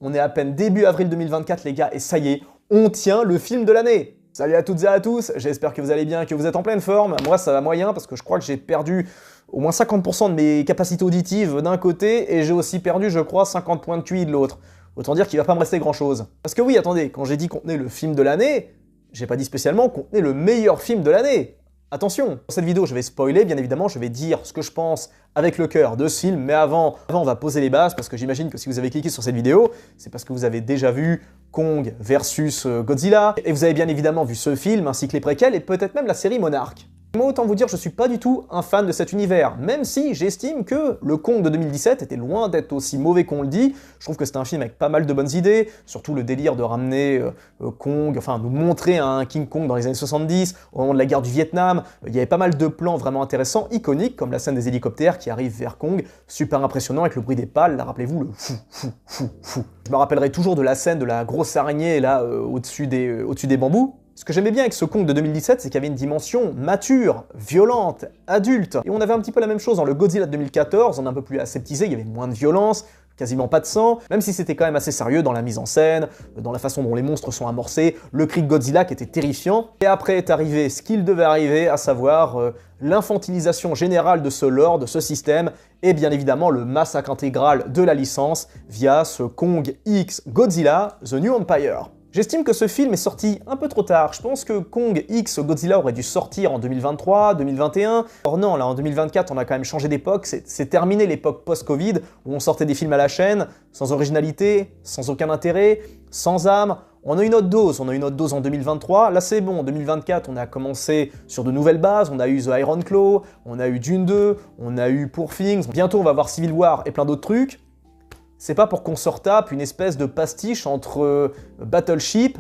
On est à peine début avril 2024 les gars, et ça y est, on tient le film de l'année. Salut à toutes et à tous, j'espère que vous allez bien, que vous êtes en pleine forme. Moi ça va moyen parce que je crois que j'ai perdu au moins 50% de mes capacités auditives d'un côté et j'ai aussi perdu je crois 50 points de QI de l'autre. Autant dire qu'il va pas me rester grand chose. Parce que oui, attendez, quand j'ai dit qu'on tenait le film de l'année, j'ai pas dit spécialement qu'on tenait le meilleur film de l'année. Attention, dans cette vidéo je vais spoiler, bien évidemment, je vais dire ce que je pense avec le cœur de ce film, mais avant on va poser les bases, parce que j'imagine que si vous avez cliqué sur cette vidéo, c'est parce que vous avez déjà vu Kong versus Godzilla, et vous avez bien évidemment vu ce film, ainsi que les préquels, et peut-être même la série Monarch. Moi, autant vous dire, je suis pas du tout un fan de cet univers, même si j'estime que le Kong de 2017 était loin d'être aussi mauvais qu'on le dit. Je trouve que c'est un film avec pas mal de bonnes idées, surtout le délire de ramener Kong, enfin nous montrer un King Kong dans les années 70, au moment de la guerre du Vietnam. Il y avait pas mal de plans vraiment intéressants, iconiques, comme la scène des hélicoptères qui arrivent vers Kong, super impressionnant avec le bruit des pales, là rappelez-vous, le fou, fou, fou, fou. Je me rappellerai toujours de la scène de la grosse araignée là au-dessus des bambous. Ce que j'aimais bien avec ce Kong de 2017, c'est qu'il y avait une dimension mature, violente, adulte. Et on avait un petit peu la même chose dans le Godzilla de 2014, on est un peu plus aseptisé, il y avait moins de violence, quasiment pas de sang, même si c'était quand même assez sérieux dans la mise en scène, dans la façon dont les monstres sont amorcés, le cri de Godzilla qui était terrifiant. Et après est arrivé ce qu'il devait arriver, à savoir l'infantilisation générale de ce lore, de ce système, et bien évidemment le massacre intégral de la licence via ce Kong X Godzilla, The New Empire. J'estime que ce film est sorti un peu trop tard. Je pense que Kong X Godzilla aurait dû sortir en 2023, 2021. Or non, là en 2024, on a quand même changé d'époque. C'est terminé l'époque post-Covid, où on sortait des films à la chaîne, sans originalité, sans aucun intérêt, sans âme. On a une autre dose en 2023. Là c'est bon, en 2024, on a commencé sur de nouvelles bases. On a eu The Iron Claw, on a eu Dune 2, on a eu Poor Things. Bientôt on va voir Civil War et plein d'autres trucs. C'est pas pour qu'on se retape une espèce de pastiche entre Battleship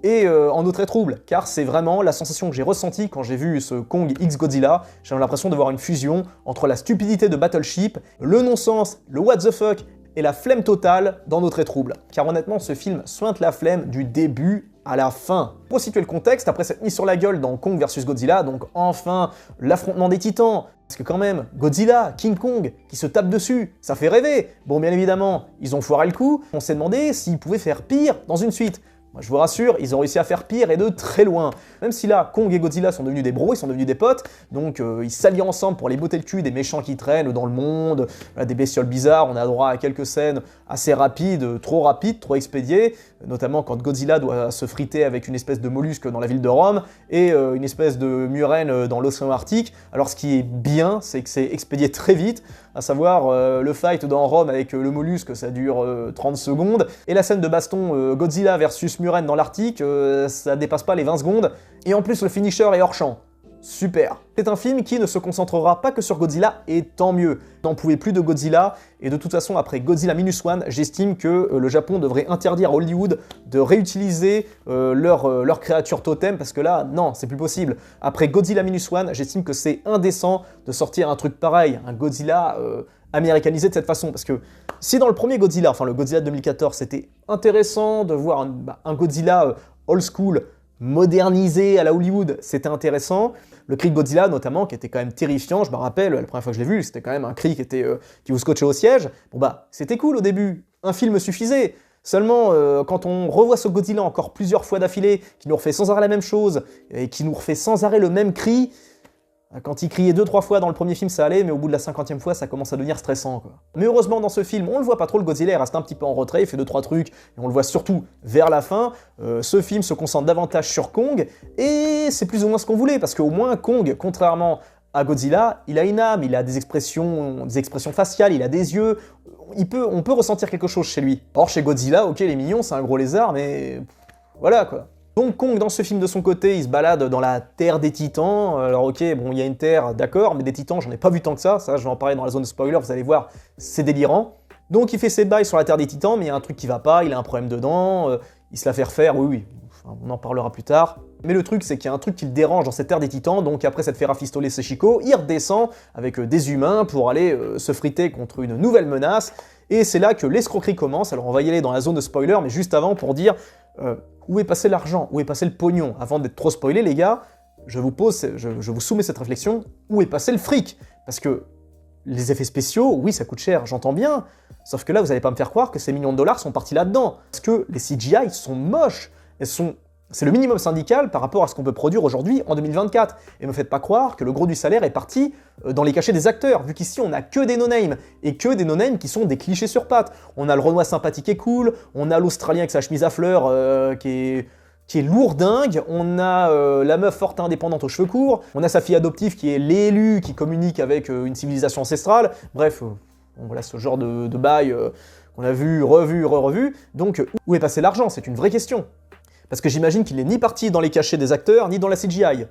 et En eau très trouble, car c'est vraiment la sensation que j'ai ressentie quand j'ai vu ce Kong X Godzilla. J'ai l'impression de voir une fusion entre la stupidité de Battleship, le non-sens, le what the fuck et la flemme totale d'En eau très trouble. Car honnêtement, ce film sointe la flemme du début à la fin. Pour situer le contexte, après s'être mis sur la gueule dans Kong vs Godzilla, donc enfin l'affrontement des titans, parce que quand même, Godzilla, King Kong, qui se tape dessus, ça fait rêver. Bon, bien évidemment, ils ont foiré le coup, on s'est demandé s'ils pouvaient faire pire dans une suite. Moi, je vous rassure, ils ont réussi à faire pire et de très loin. Même si là, Kong et Godzilla sont devenus des bros, ils sont devenus des potes, donc ils s'allient ensemble pour les botter le cul des méchants qui traînent dans le monde, des bestioles bizarres, on a droit à quelques scènes assez rapides, trop expédiées, notamment quand Godzilla doit se friter avec une espèce de mollusque dans la ville de Rome, et une espèce de murène dans l'océan Arctique. Alors ce qui est bien, c'est que c'est expédié très vite, à savoir le fight dans Rome avec le mollusque, ça dure 30 secondes, et la scène de baston Godzilla versus Murène dans l'Arctique, ça dépasse pas les 20 secondes, et en plus le finisher est hors champ. Super. C'est un film qui ne se concentrera pas que sur Godzilla, et tant mieux. On n'en pouvait plus de Godzilla, et de toute façon, après Godzilla Minus One, j'estime que le Japon devrait interdire à Hollywood de réutiliser leur créature totem, parce que là, non, c'est plus possible. Après Godzilla Minus One, j'estime que c'est indécent de sortir un truc pareil, un Godzilla américanisé de cette façon, parce que si dans le premier Godzilla, enfin le Godzilla de 2014, c'était intéressant de voir un Godzilla old school, modernisé à la Hollywood, c'était intéressant. Le cri de Godzilla notamment, qui était quand même terrifiant, je me rappelle, la première fois que je l'ai vu, c'était quand même un cri qui vous scotchait au siège. Bon bah, c'était cool au début, un film suffisait. Seulement, quand on revoit ce Godzilla encore plusieurs fois d'affilée, qui nous refait sans arrêt la même chose, et qui nous refait sans arrêt le même cri, quand il criait 2-3 fois dans le premier film, ça allait, mais au bout de la 50e fois, ça commence à devenir stressant, quoi. Mais heureusement, dans ce film, on le voit pas trop, le Godzilla, il reste un petit peu en retrait, il fait 2-3 trucs, et on le voit surtout vers la fin. Ce film se concentre davantage sur Kong, et c'est plus ou moins ce qu'on voulait, parce qu'au moins, Kong, contrairement à Godzilla, il a une âme, il a des expressions faciales, il a des yeux, on peut ressentir quelque chose chez lui. Or, chez Godzilla, ok, il est mignon, c'est un gros lézard, mais voilà, quoi. Donc Kong, dans ce film de son côté, il se balade dans la Terre des Titans. Alors ok, bon, il y a une Terre, d'accord, mais des Titans, j'en ai pas vu tant que ça je vais en parler dans la zone de spoiler, vous allez voir, c'est délirant. Donc il fait ses bails sur la Terre des Titans, mais il y a un truc qui va pas, il a un problème dedans, il se la fait refaire, oui, enfin, on en parlera plus tard. Mais le truc, c'est qu'il y a un truc qui le dérange dans cette Terre des Titans, donc après s'être fait rafistoler ses chicots, il redescend avec des humains pour aller se friter contre une nouvelle menace, et c'est là que l'escroquerie commence. Alors on va y aller dans la zone de spoiler, mais juste avant pour dire... où est passé l'argent? Où est passé le pognon? Avant d'être trop spoilé, les gars, je vous soumets cette réflexion. Où est passé le fric? Parce que les effets spéciaux, oui, ça coûte cher, j'entends bien. Sauf que là, vous allez pas me faire croire que ces millions de dollars sont partis là-dedans. Parce que les CGI sont moches. C'est le minimum syndical par rapport à ce qu'on peut produire aujourd'hui en 2024. Et me faites pas croire que le gros du salaire est parti dans les cachets des acteurs, vu qu'ici on a que des no-names, et que des no-names qui sont des clichés sur pattes. On a le Renoir sympathique et cool, on a l'Australien avec sa chemise à fleurs qui est lourdingue, on a la meuf forte indépendante aux cheveux courts, on a sa fille adoptive qui est l'élu, qui communique avec une civilisation ancestrale, bref, voilà ce genre de bail qu'on a vu, revu. Donc, où est passé l'argent? C'est une vraie question. Parce que j'imagine qu'il n'est ni parti dans les cachets des acteurs, ni dans la CGI.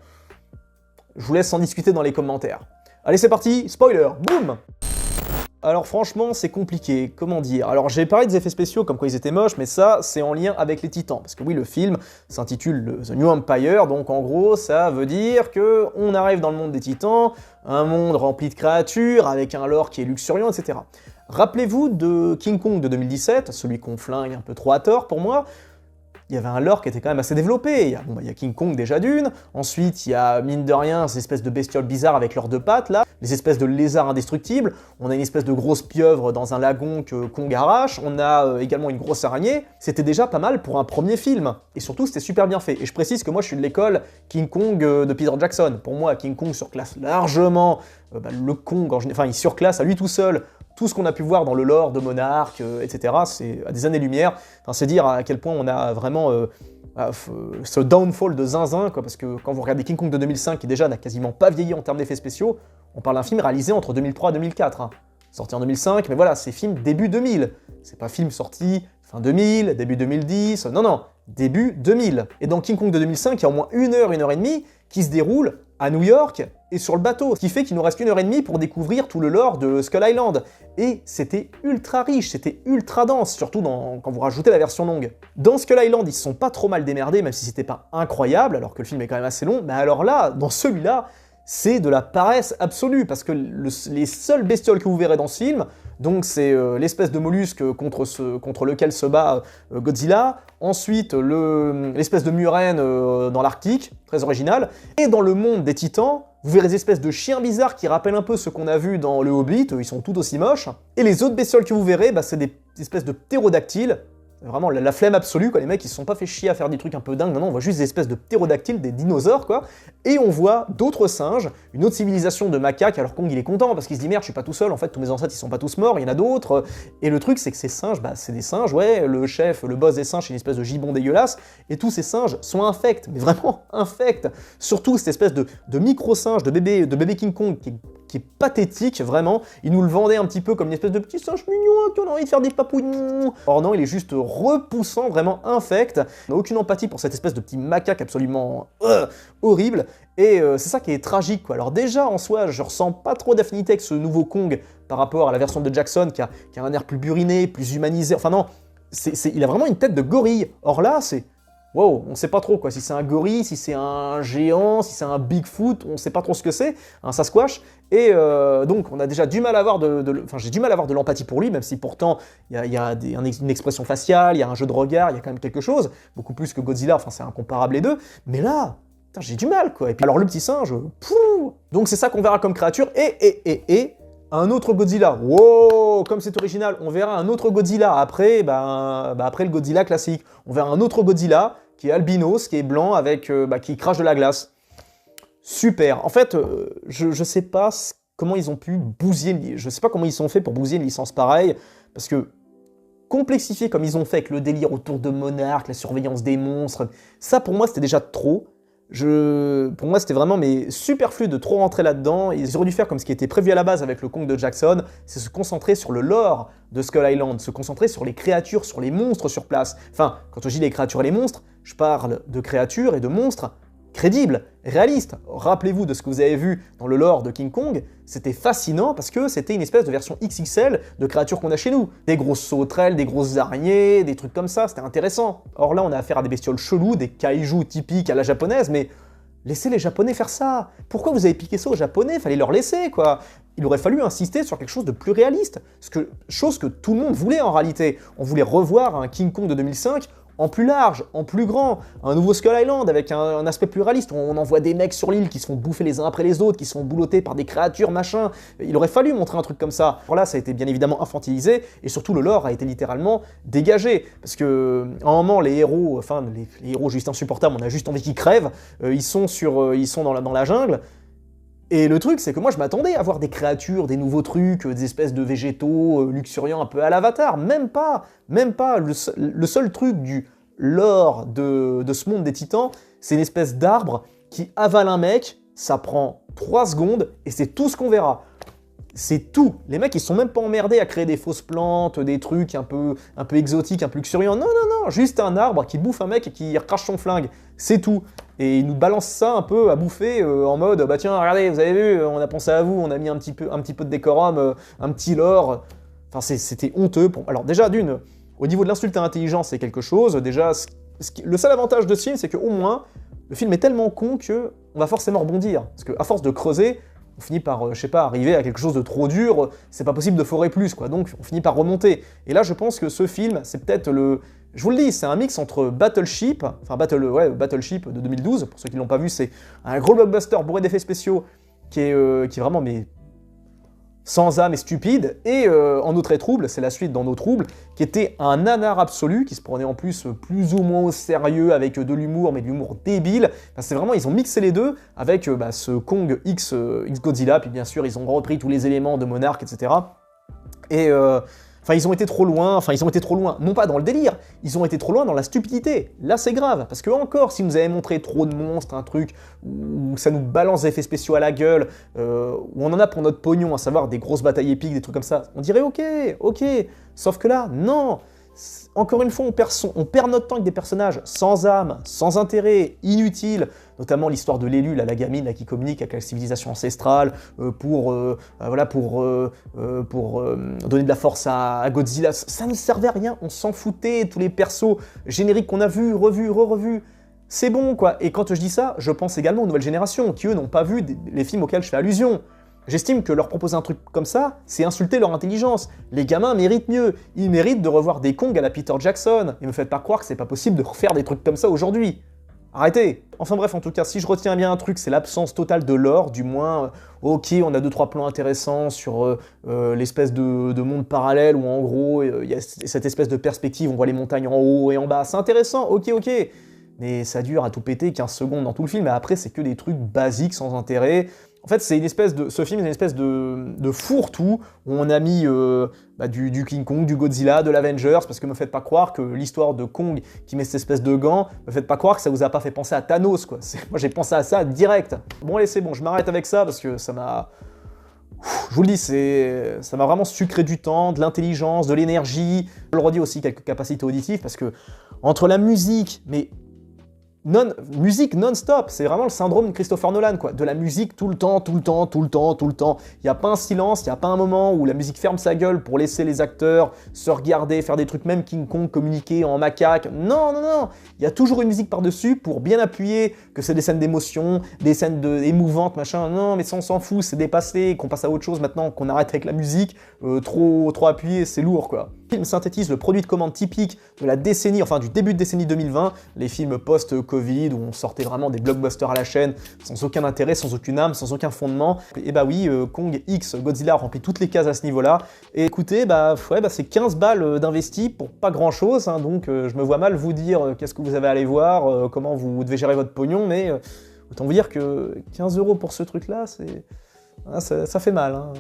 Je vous laisse en discuter dans les commentaires. Allez, c'est parti, spoiler, boum! Alors franchement, c'est compliqué, comment dire. Alors j'ai parlé des effets spéciaux comme quoi ils étaient moches, mais ça, c'est en lien avec les Titans. Parce que oui, le film s'intitule The New Empire, donc en gros, ça veut dire que on arrive dans le monde des Titans, un monde rempli de créatures, avec un lore qui est luxuriant, etc. Rappelez-vous de King Kong de 2017, celui qu'on flingue un peu trop à tort pour moi. Il y avait un lore qui était quand même assez développé. Il y a King Kong déjà d'une, ensuite il y a, mine de rien, ces espèces de bestioles bizarres avec leurs deux pattes, là, les espèces de lézards indestructibles, on a une espèce de grosse pieuvre dans un lagon que Kong arrache, on a également une grosse araignée. C'était déjà pas mal pour un premier film, et surtout c'était super bien fait. Et je précise que moi je suis de l'école King Kong de Peter Jackson. Pour moi, King Kong surclasse largement le Kong, enfin il surclasse à lui tout seul tout ce qu'on a pu voir dans le lore de Monarch, etc., c'est à des années-lumière. Enfin, c'est dire à quel point on a vraiment ce downfall de zinzin, quoi, parce que quand vous regardez King Kong de 2005, qui déjà n'a quasiment pas vieilli en termes d'effets spéciaux, on parle d'un film réalisé entre 2003 et 2004. Hein. Sorti en 2005, mais voilà, c'est film début 2000. C'est pas film sorti fin 2000, début 2010, non, début 2000. Et dans King Kong de 2005, il y a au moins 1 heure et demie qui se déroule à New York et sur le bateau, ce qui fait qu'il nous reste 1 heure et demie pour découvrir tout le lore de Skull Island. Et c'était ultra riche, c'était ultra dense, surtout quand vous rajoutez la version longue. Dans Skull Island, ils se sont pas trop mal démerdés, même si c'était pas incroyable, alors que le film est quand même assez long, mais alors là, dans celui-là, c'est de la paresse absolue, parce que les seules bestioles que vous verrez dans ce film, donc c'est l'espèce de mollusque contre lequel se bat Godzilla, ensuite l'espèce de murène dans l'Arctique, très original, et dans le monde des Titans, vous verrez des espèces de chiens bizarres qui rappellent un peu ce qu'on a vu dans le Hobbit, ils sont tout aussi moches, et les autres bestioles que vous verrez, c'est des espèces de ptérodactyles. Vraiment la flemme absolue, quoi. Les mecs ils se sont pas fait chier à faire des trucs un peu dingues, non, on voit juste des espèces de ptérodactyles, des dinosaures, quoi. Et on voit d'autres singes, une autre civilisation de macaques, alors Kong il est content parce qu'il se dit merde, je suis pas tout seul, en fait tous mes ancêtres ils sont pas tous morts, il y en a d'autres. Et le truc c'est que ces singes, c'est des singes, ouais, le chef, le boss des singes, c'est une espèce de gibbon dégueulasse, et tous ces singes sont infects, mais vraiment infects. Surtout cette espèce de micro-singe, de bébé King Kong qui est pathétique, vraiment. Il nous le vendait un petit peu comme une espèce de petit singe mignon qui a envie de faire des papouilles. Or non, il est juste repoussant, vraiment infect. On n'a aucune empathie pour cette espèce de petit macaque absolument horrible. Et c'est ça qui est tragique, quoi. Alors déjà, en soi, je ressens pas trop d'affinité avec ce nouveau Kong par rapport à la version de Jackson qui a un air plus buriné, plus humanisé. Enfin non, il a vraiment une tête de gorille. Or là, c'est... Wow, on sait pas trop quoi, si c'est un gorille, si c'est un géant, si c'est un Bigfoot, on sait pas trop ce que c'est, un Sasquatch, et donc on a déjà du mal à avoir j'ai du mal à avoir de l'empathie pour lui, même si pourtant il y a une expression faciale, il y a un jeu de regard, il y a quand même quelque chose, beaucoup plus que Godzilla, enfin c'est incomparable les deux, mais là, putain, j'ai du mal quoi, et puis alors le petit singe, pouh. Donc c'est ça qu'on verra comme créature, et un autre Godzilla, wow, comme c'est original, on verra un autre Godzilla après, après le Godzilla classique, on verra un autre Godzilla qui est albinos, qui est blanc, avec qui crache de la glace. Super. En fait, je sais pas comment ils ont pu bousiller, je sais pas comment ils sont faits pour bousiller une licence pareille, parce que complexifier comme ils ont fait avec le délire autour de Monarch, la surveillance des monstres, ça pour moi c'était déjà trop. Pour moi, c'était vraiment superflu de trop rentrer là-dedans. Ils auraient dû faire comme ce qui était prévu à la base avec le Kong de Jackson, c'est se concentrer sur le lore de Skull Island, se concentrer sur les créatures, sur les monstres sur place. Enfin, quand je dis les créatures et les monstres, je parle de créatures et de monstres crédibles, réalistes. Rappelez-vous de ce que vous avez vu dans le lore de King Kong, c'était fascinant parce que c'était une espèce de version XXL de créatures qu'on a chez nous. Des grosses sauterelles, des grosses araignées, des trucs comme ça, c'était intéressant. Or là, on a affaire à des bestioles cheloues, des kaiju typiques à la japonaise, mais laissez les japonais faire ça. Pourquoi vous avez piqué ça aux japonais? Fallait leur laisser, quoi. Il aurait fallu insister sur quelque chose de plus réaliste, chose que tout le monde voulait en réalité. On voulait revoir un King Kong de 2005 en plus large, en plus grand, un nouveau Skull Island avec un aspect plus réaliste, on envoie des mecs sur l'île qui se font bouffer les uns après les autres, qui se font boulotter par des créatures, machin, il aurait fallu montrer un truc comme ça. Alors là, ça a été bien évidemment infantilisé, et surtout le lore a été littéralement dégagé, parce que, à un moment, les héros, enfin, les héros juste insupportables, on a juste envie qu'ils crèvent, ils sont dans la jungle. Et le truc, c'est que moi, je m'attendais à voir des créatures, des nouveaux trucs, des espèces de végétaux luxuriants un peu à l'Avatar. Même pas. Le seul truc du lore de ce monde des titans, c'est une espèce d'arbre qui avale un mec, ça prend 3 secondes, et c'est tout ce qu'on verra. C'est tout. Les mecs, ils sont même pas emmerdés à créer des fausses plantes, des trucs un peu exotiques, un peu luxuriants. Non, non, non, juste un arbre qui bouffe un mec et qui crache son flingue. C'est tout. Et ils nous balancent ça un peu à bouffer en mode, bah tiens, regardez, vous avez vu, on a pensé à vous, on a mis un petit peu de décorum, un petit lore. Enfin, c'était honteux. Alors déjà, au niveau de l'insulte à l'intelligence, c'est quelque chose. Déjà, le seul avantage de ce film, c'est qu'au moins, le film est tellement con que on va forcément rebondir. Parce qu'à force de creuser, on finit par, je sais pas, arriver à quelque chose de trop dur, c'est pas possible de forer plus, quoi, donc on finit par remonter. Et là, je pense que ce film, c'est peut-être je vous le dis, c'est un mix entre Battleship, enfin Battleship de 2012, pour ceux qui l'ont pas vu, c'est un gros blockbuster bourré d'effets spéciaux, qui est vraiment, mais sans âme et stupide, et En eau très trouble, c'est la suite d'En eau trouble, qui était un nanar absolu, qui se prenait en plus plus ou moins au sérieux, avec de l'humour, mais de l'humour débile. Enfin, c'est vraiment, ils ont mixé les deux, avec ce Kong X Godzilla, puis bien sûr, ils ont repris tous les éléments de Monarch, etc. Et enfin, ils ont été trop loin, non pas dans le délire, ils ont été trop loin dans la stupidité. Là, c'est grave, parce que encore, si nous avait montré trop de monstres, un truc où ça nous balance des effets spéciaux à la gueule, où on en a pour notre pognon, à savoir des grosses batailles épiques, des trucs comme ça, on dirait ok, sauf que là, non. Encore une fois, on perd notre temps avec des personnages sans âme, sans intérêt, inutiles, notamment l'histoire de l'élu, la gamine là, qui communique avec la civilisation ancestrale pour donner de la force à Godzilla. Ça ne servait à rien, on s'en foutait, tous les persos génériques qu'on a vus, revus, c'est bon quoi. Et quand je dis ça, je pense également aux nouvelles générations, qui eux n'ont pas vu les films auxquels je fais allusion. J'estime que leur proposer un truc comme ça, c'est insulter leur intelligence. Les gamins méritent mieux. Ils méritent de revoir des Kong à la Peter Jackson. Et me faites pas croire que c'est pas possible de refaire des trucs comme ça aujourd'hui. Arrêtez. Enfin bref, en tout cas, si je retiens bien un truc, c'est l'absence totale de lore, du moins, ok, on a 2-3 plans intéressants sur l'espèce de monde parallèle, où en gros, il y a cette espèce de perspective, on voit les montagnes en haut et en bas, c'est intéressant, ok. Mais ça dure à tout péter 15 secondes dans tout le film, et après, c'est que des trucs basiques, sans intérêt. En fait, ce film est une espèce de fourre-tout où on a mis du King Kong, du Godzilla, de l'Avengers, parce que me faites pas croire que l'histoire de Kong qui met cette espèce de gant, me faites pas croire que ça vous a pas fait penser à Thanos, quoi. Moi, j'ai pensé à ça direct. Bon, allez, c'est bon, je m'arrête avec ça parce que ça m'a... Je vous le dis, ça m'a vraiment sucré du temps, de l'intelligence, de l'énergie. Je le redis aussi, quelques capacités auditives, parce que entre la musique, mais... musique non-stop, c'est vraiment le syndrome de Christopher Nolan, quoi. De la musique tout le temps. Il n'y a pas un silence, il n'y a pas un moment où la musique ferme sa gueule pour laisser les acteurs se regarder, faire des trucs, même King Kong communiquer en macaque. Non. Il y a toujours une musique par-dessus pour bien appuyer que c'est des scènes d'émotion, des scènes émouvantes, machin. Non, mais ça, on s'en fout, c'est dépassé, qu'on passe à autre chose maintenant, qu'on arrête avec la musique. Trop appuyé, c'est lourd, quoi. Le film synthétise le produit de commande typique de la décennie, enfin du début de décennie 2020, les films post-Covid où on sortait vraiment des blockbusters à la chaîne sans aucun intérêt, sans aucune âme, sans aucun fondement. Et bah oui, Kong X Godzilla remplit toutes les cases à ce niveau-là. Et écoutez, c'est 15 balles d'investi pour pas grand-chose, hein, donc je me vois mal vous dire qu'est-ce que vous avez à aller voir, comment vous devez gérer votre pognon, mais autant vous dire que 15 € pour ce truc-là, ça fait mal. Hein.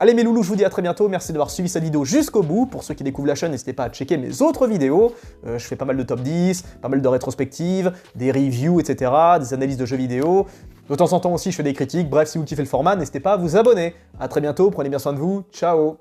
Allez mes loulous, je vous dis à très bientôt, merci d'avoir suivi cette vidéo jusqu'au bout. Pour ceux qui découvrent la chaîne, n'hésitez pas à checker mes autres vidéos. Je fais pas mal de top 10, pas mal de rétrospectives, des reviews, etc., des analyses de jeux vidéo. De temps en temps aussi, je fais des critiques. Bref, si vous kiffez le format, n'hésitez pas à vous abonner. À très bientôt, prenez bien soin de vous, ciao.